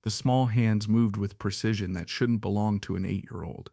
The small hands moved with precision that shouldn't belong to an 8-year-old.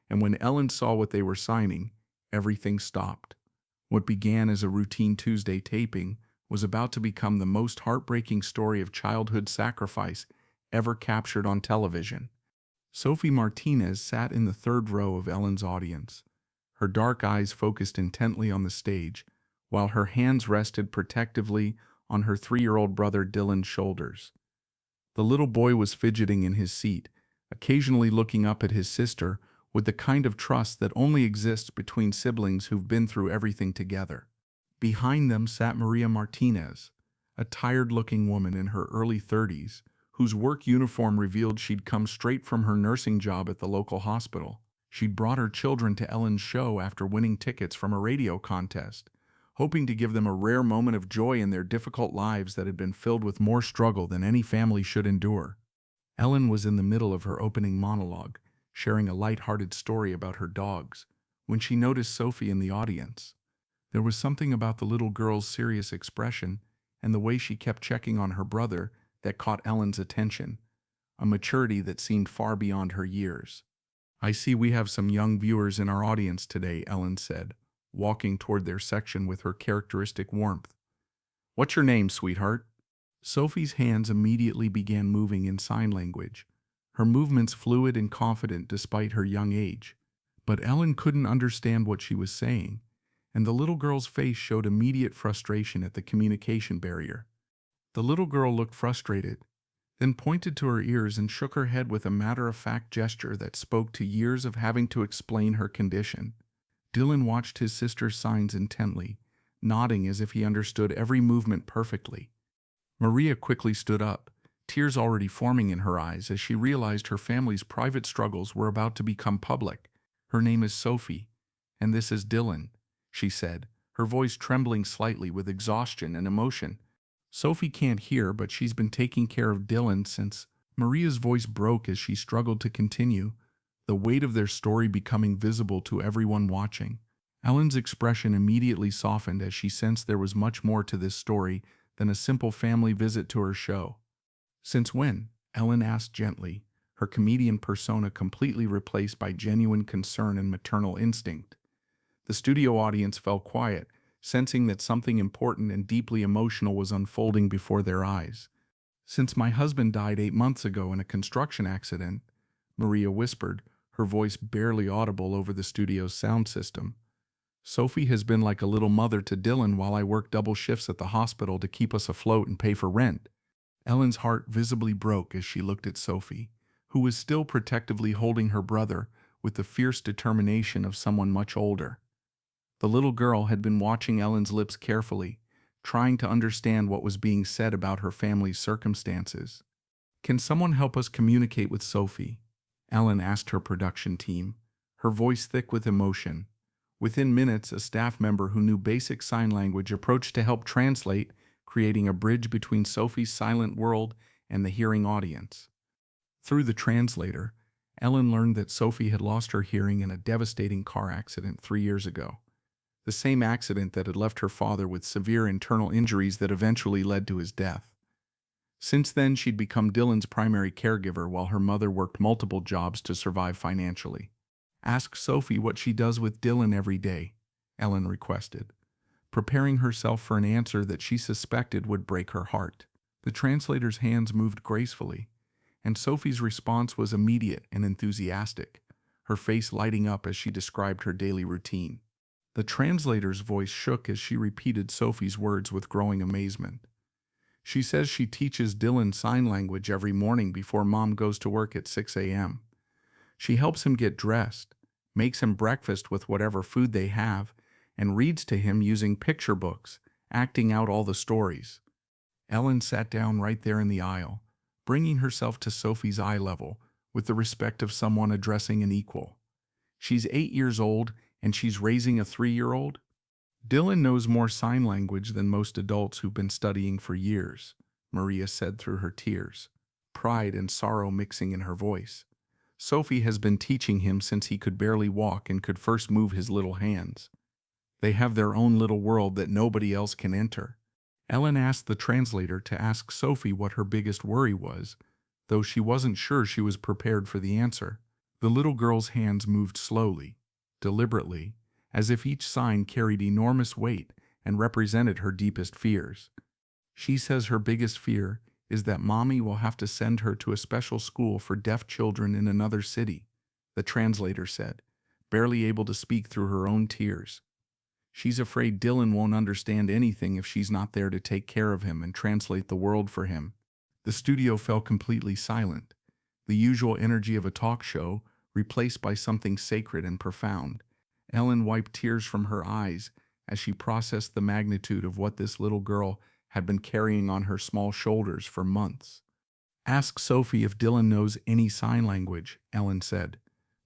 And when Ellen saw what they were signing, everything stopped. What began as a routine Tuesday taping was about to become the most heartbreaking story of childhood sacrifice ever captured on television. Sophie Martinez sat in the third row of Ellen's audience, her dark eyes focused intently on the stage, while her hands rested protectively on her 3-year-old brother Dylan's shoulders. The little boy was fidgeting in his seat, occasionally looking up at his sister with the kind of trust that only exists between siblings who've been through everything together. Behind them sat Maria Martinez, a tired-looking woman in her early 30s, whose work uniform revealed she'd come straight from her nursing job at the local hospital. She'd brought her children to Ellen's show after winning tickets from a radio contest, hoping to give them a rare moment of joy in their difficult lives that had been filled with more struggle than any family should endure. Ellen was in the middle of her opening monologue, sharing a light-hearted story about her dogs, when she noticed Sophie in the audience. There was something about the little girl's serious expression and the way she kept checking on her brother that caught Ellen's attention, a maturity that seemed far beyond her years. "I see we have some young viewers in our audience today," Ellen said, walking toward their section with her characteristic warmth. "What's your name, sweetheart?" Sophie's hands immediately began moving in sign language, her movements fluid and confident despite her young age. But Ellen couldn't understand what she was saying, and the little girl's face showed immediate frustration at the communication barrier. The little girl looked frustrated, then pointed to her ears and shook her head with a matter-of-fact gesture that spoke to years of having to explain her condition. Dylan watched his sister's signs intently, nodding as if he understood every movement perfectly. Maria quickly stood up, tears already forming in her eyes as she realized her family's private struggles were about to become public. "Her name is Sophie, and this is Dylan," she said, her voice trembling slightly with exhaustion and emotion. "Sophie can't hear, but she's been taking care of Dylan since—" Maria's voice broke as she struggled to continue, the weight of their story becoming visible to everyone watching. Ellen's expression immediately softened as she sensed there was much more to this story than a simple family visit to her show. "Since when?" Ellen asked gently, her comedian persona completely replaced by genuine concern and maternal instinct. The studio audience fell quiet, sensing that something important and deeply emotional was unfolding before their eyes. "Since my husband died 8 months ago in a construction accident," Maria whispered, her voice barely audible over the studio's sound system. "Sophie has been like a little mother to Dylan while I work double shifts at the hospital to keep us afloat and pay for rent." Ellen's heart visibly broke as she looked at Sophie, who was still protectively holding her brother with the fierce determination of someone much older. The little girl had been watching Ellen's lips carefully, trying to understand what was being said about her family's circumstances. "Can someone help us communicate with Sophie?" Ellen asked her production team, her voice thick with emotion. Within minutes, a staff member who knew basic sign language approached to help translate, creating a bridge between Sophie's silent world and the hearing audience. Through the translator, Ellen learned that Sophie had lost her hearing in a devastating car accident 3 years ago. The same accident that had left her father with severe internal injuries that eventually led to his death. Since then, she'd become Dylan's primary caregiver while her mother worked multiple jobs to survive financially. "Ask Sophie what she does with Dylan every day," Ellen requested, preparing herself for an answer that she suspected would break her heart. The translator's hands moved gracefully, and Sophie's response was immediate and enthusiastic, her face lighting up as she described her daily routine. The translator's voice shook as she repeated Sophie's words with growing amazement. "She says she teaches Dylan sign language every morning before Mom goes to work at 6 a.m. She helps him get dressed, makes him breakfast with whatever food they have, and reads to him using picture books, acting out all the stories." Ellen sat down right there in the aisle, bringing herself to Sophie's eye level with the respect of someone addressing an equal. "She's 8 years old, and she's raising a 3-year-old? Dylan knows more sign language than most adults who've been studying for years," Maria said through her tears, pride and sorrow mixing in her voice. "Sophie has been teaching him since he could barely walk and could first move his little hands. They have their own little world that nobody else can enter." Ellen asked the translator to ask Sophie what her biggest worry was, though she wasn't sure she was prepared for the answer. The little girl's hands moved slowly, deliberately, as if each sign carried enormous weight and represented her deepest fears. She says her biggest fear is that Mommy will have to send her to a special school for deaf children in another city, the translator said, barely able to speak through her own tears. She's afraid Dylan won't understand anything if she's not there to take care of him and translate the world for him. The studio fell completely silent, the usual energy of a talk show replaced by something sacred and profound. Ellen wiped tears from her eyes as she processed the magnitude of what this little girl had been carrying on her small shoulders for months. Ask Sophie if Dylan knows any sign language, Ellen said,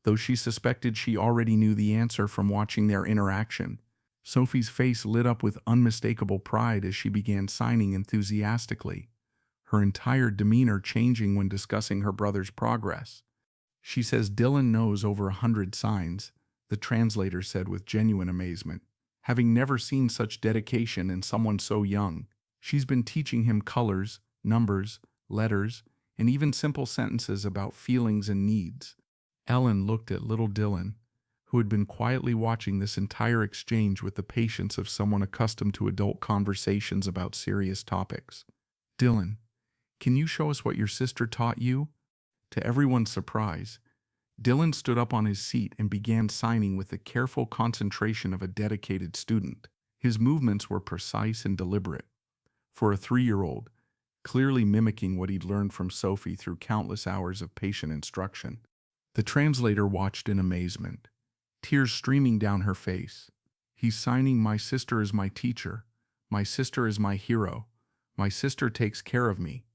though she suspected she already knew the answer from watching their interaction. Sophie's face lit up with unmistakable pride as she began signing enthusiastically, her entire demeanor changing when discussing her brother's progress. She says Dylan knows over 100 signs, the translator said with genuine amazement, having never seen such dedication in someone so young. She's been teaching him colors, numbers, letters, and even simple sentences about feelings and needs. Ellen looked at little Dylan, who had been quietly watching this entire exchange with the patience of someone accustomed to adult conversations about serious topics. Dylan, can you show us what your sister taught you? To everyone's surprise, Dylan stood up on his seat and began signing with the careful concentration of a dedicated student. His movements were precise and deliberate. For a 3-year-old, clearly mimicking what he'd learned from Sophie through countless hours of patient instruction. The translator watched in amazement, tears streaming down her face. He's signing, "My sister is my teacher. My sister is my hero. My sister takes care of me."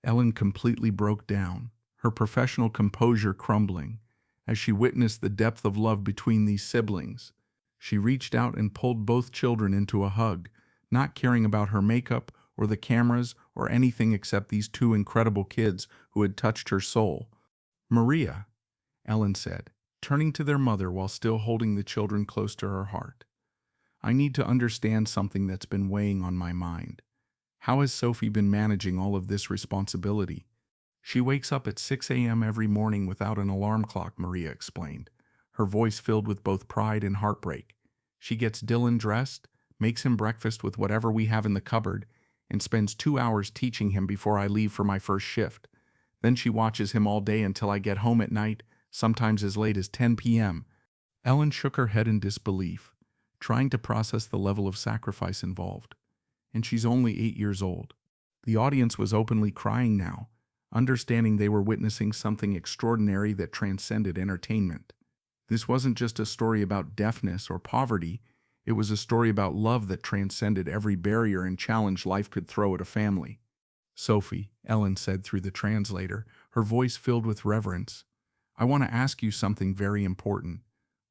Ellen completely broke down, her professional composure crumbling, as she witnessed the depth of love between these siblings. She reached out and pulled both children into a hug, not caring about her makeup or the cameras or anything except these two incredible kids who had touched her soul. "Maria," Ellen said, turning to their mother while still holding the children close to her heart, "I need to understand something that's been weighing on my mind. How has Sophie been managing all of this responsibility?" "She wakes up at 6 a.m. every morning without an alarm clock," Maria explained, her voice filled with both pride and heartbreak. "She gets Dylan dressed, makes him breakfast with whatever we have in the cupboard, and spends 2 hours teaching him before I leave for my first shift. Then she watches him all day until I get home at night, sometimes as late as 10 p.m. Ellen shook her head in disbelief, trying to process the level of sacrifice involved. And she's only 8 years old. The audience was openly crying now, understanding they were witnessing something extraordinary that transcended entertainment. This wasn't just a story about deafness or poverty, it was a story about love that transcended every barrier and challenge life could throw at a family. "Sophie," Ellen said through the translator, her voice filled with reverence, "I want to ask you something very important.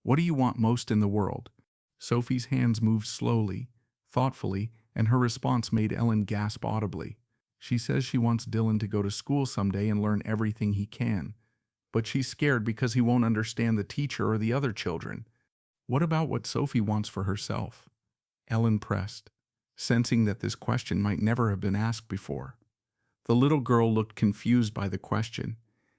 What do you want most in the world?" Sophie's hands moved slowly, thoughtfully, and her response made Ellen gasp audibly. She says she wants Dylan to go to school someday and learn everything he can, but she's scared because he won't understand the teacher or the other children. "What about what Sophie wants for herself?" Ellen pressed, sensing that this question might never have been asked before. The little girl looked confused by the question,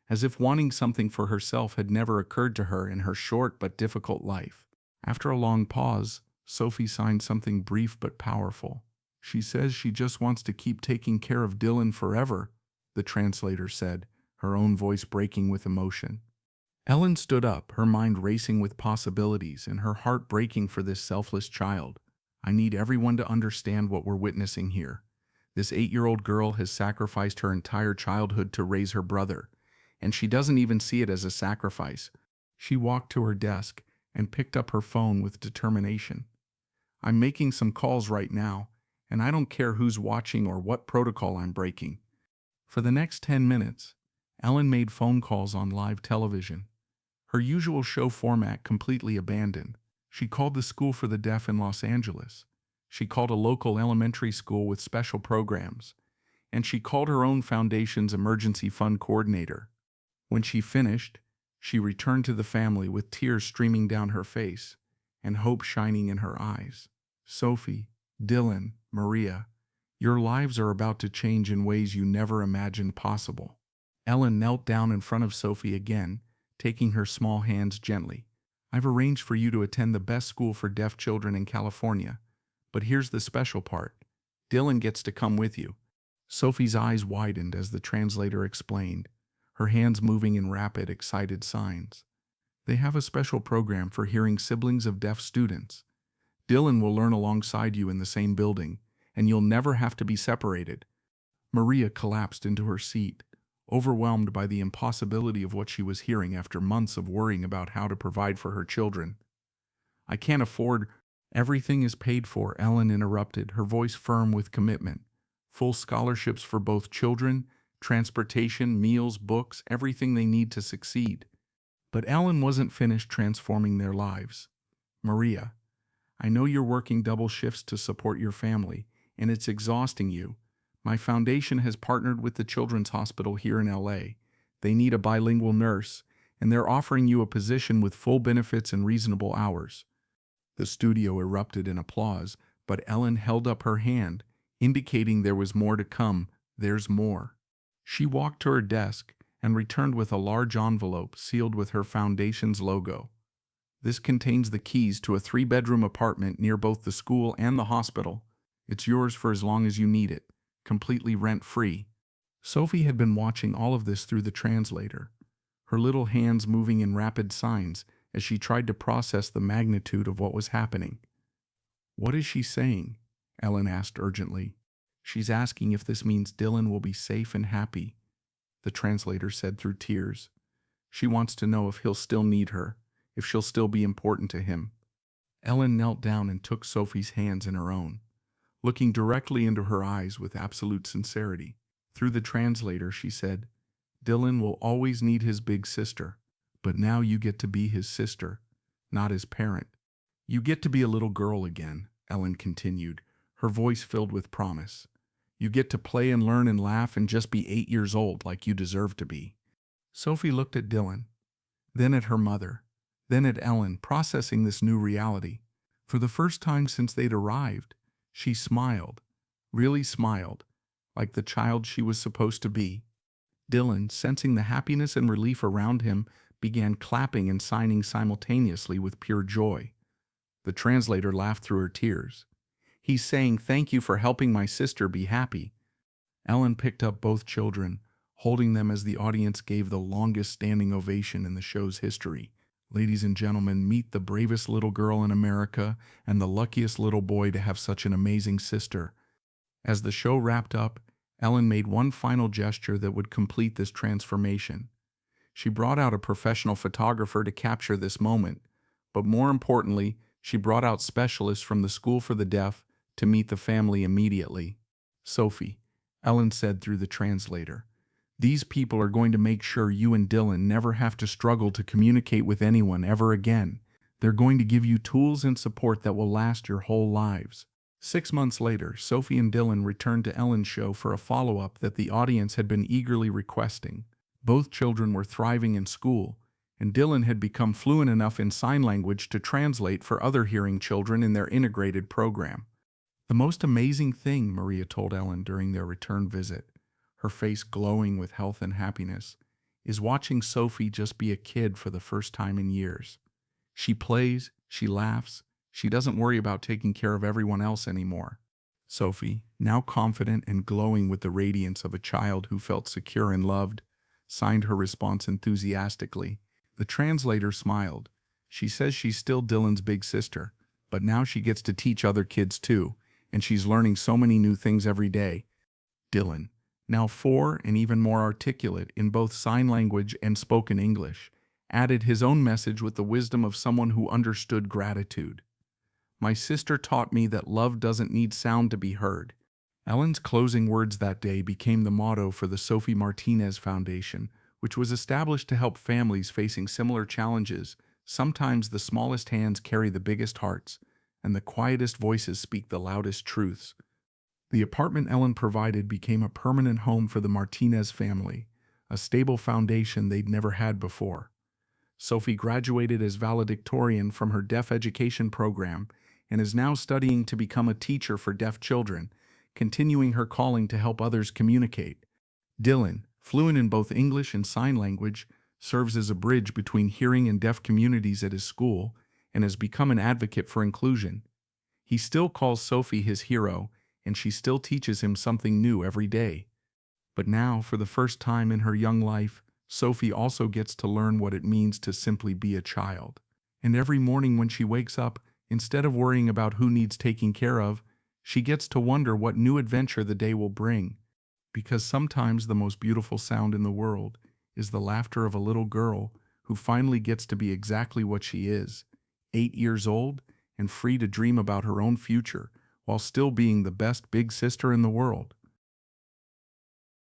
as if wanting something for herself had never occurred to her in her short but difficult life. After a long pause, Sophie signed something brief but powerful. "She says she just wants to keep taking care of Dylan forever," the translator said, her own voice breaking with emotion. Ellen stood up, her mind racing with possibilities and her heart breaking for this selfless child. "I need everyone to understand what we're witnessing here. This 8-year-old girl has sacrificed her entire childhood to raise her brother, and she doesn't even see it as a sacrifice." She walked to her desk and picked up her phone with determination. "I'm making some calls right now, and I don't care who's watching or what protocol I'm breaking." For the next 10 minutes, Ellen made phone calls on live television, her usual show format completely abandoned. She called the School for the Deaf in Los Angeles. She called a local elementary school with special programs. And she called her own foundation's emergency fund coordinator. When she finished, she returned to the family with tears streaming down her face and hope shining in her eyes. "Sophie, Dylan, Maria, your lives are about to change in ways you never imagined possible." Ellen knelt down in front of Sophie again, taking her small hands gently. I've arranged for you to attend the best school for deaf children in California. But here's the special part. Dylan gets to come with you. Sophie's eyes widened as the translator explained, her hands moving in rapid, excited signs. They have a special program for hearing siblings of deaf students. Dylan will learn alongside you in the same building, and you'll never have to be separated. Maria collapsed into her seat, overwhelmed by the impossibility of what she was hearing after months of worrying about how to provide for her children. I can't afford. Everything is paid for, Ellen interrupted, her voice firm with commitment. Full scholarships for both children, transportation, meals, books, everything they need to succeed. But Ellen wasn't finished transforming their lives. Maria, I know you're working double shifts to support your family, and it's exhausting you. My foundation has partnered with the Children's Hospital here in LA. They need a bilingual nurse, and they're offering you a position with full benefits and reasonable hours. The studio erupted in applause, but Ellen held up her hand, indicating there was more to come. There's more. She walked to her desk and returned with a large envelope sealed with her foundation's logo. This contains the keys to a 3-bedroom apartment near both the school and the hospital. It's yours for as long as you need it, completely rent-free. Sophie had been watching all of this through the translator, her little hands moving in rapid signs as she tried to process the magnitude of what was happening. What is she saying? Ellen asked urgently. She's asking if this means Dylan will be safe and happy, the translator said through tears. She wants to know if he'll still need her, if she'll still be important to him. Ellen knelt down and took Sophie's hands in her own, looking directly into her eyes with absolute sincerity. Through the translator, she said, Dylan will always need his big sister, but now you get to be his sister, not his parent. You get to be a little girl again, Ellen continued, her voice filled with promise. You get to play and learn and laugh and just be 8 years old like you deserve to be. Sophie looked at Dylan, then at her mother, then at Ellen, processing this new reality. For the first time since they'd arrived, she smiled, really smiled, like the child she was supposed to be. Dylan, sensing the happiness and relief around him, began clapping and signing simultaneously with pure joy. The translator laughed through her tears. He's saying thank you for helping my sister be happy. Ellen picked up both children, holding them as the audience gave the longest standing ovation in the show's history. Ladies and gentlemen, meet the bravest little girl in America and the luckiest little boy to have such an amazing sister. As the show wrapped up, Ellen made one final gesture that would complete this transformation. She brought out a professional photographer to capture this moment, but more importantly, she brought out specialists from the School for the Deaf to meet the family immediately. Sophie, Ellen said through the translator, these people are going to make sure you and Dylan never have to struggle to communicate with anyone ever again. They're going to give you tools and support that will last your whole lives. 6 months later, Sophie and Dylan returned to Ellen's show for a follow-up that the audience had been eagerly requesting. Both children were thriving in school, and Dylan had become fluent enough in sign language to translate for other hearing children in their integrated program. The most amazing thing, Maria told Ellen during their return visit, her face glowing with health and happiness, is watching Sophie just be a kid for the first time in years. She plays, she laughs, she doesn't worry about taking care of everyone else anymore. Sophie, now confident and glowing with the radiance of a child who felt secure and loved, signed her response enthusiastically. The translator smiled. She says she's still Dylan's big sister, but now she gets to teach other kids too, and she's learning so many new things every day. Dylan, now 4 and even more articulate in both sign language and spoken English, added his own message with the wisdom of someone who understood gratitude. My sister taught me that love doesn't need sound to be heard. Ellen's closing words that day became the motto for the Sophie Martinez Foundation, which was established to help families facing similar challenges. Sometimes the smallest hands carry the biggest hearts, and the quietest voices speak the loudest truths. The apartment Ellen provided became a permanent home for the Martinez family, a stable foundation they'd never had before. Sophie graduated as valedictorian from her deaf education program and is now studying to become a teacher for deaf children, continuing her calling to help others communicate. Dylan, Fluent in both English and sign language, serves as a bridge between hearing and deaf communities at his school, and has become an advocate for inclusion. He still calls Sophie his hero, and she still teaches him something new every day. But now, for the first time in her young life, Sophie also gets to learn what it means to simply be a child. And every morning when she wakes up, instead of worrying about who needs taking care of, she gets to wonder what new adventure the day will bring. Because sometimes the most beautiful sound in the world is the laughter of a little girl who finally gets to be exactly what she is, 8 years old and free to dream about her own future while still being the best big sister in the world.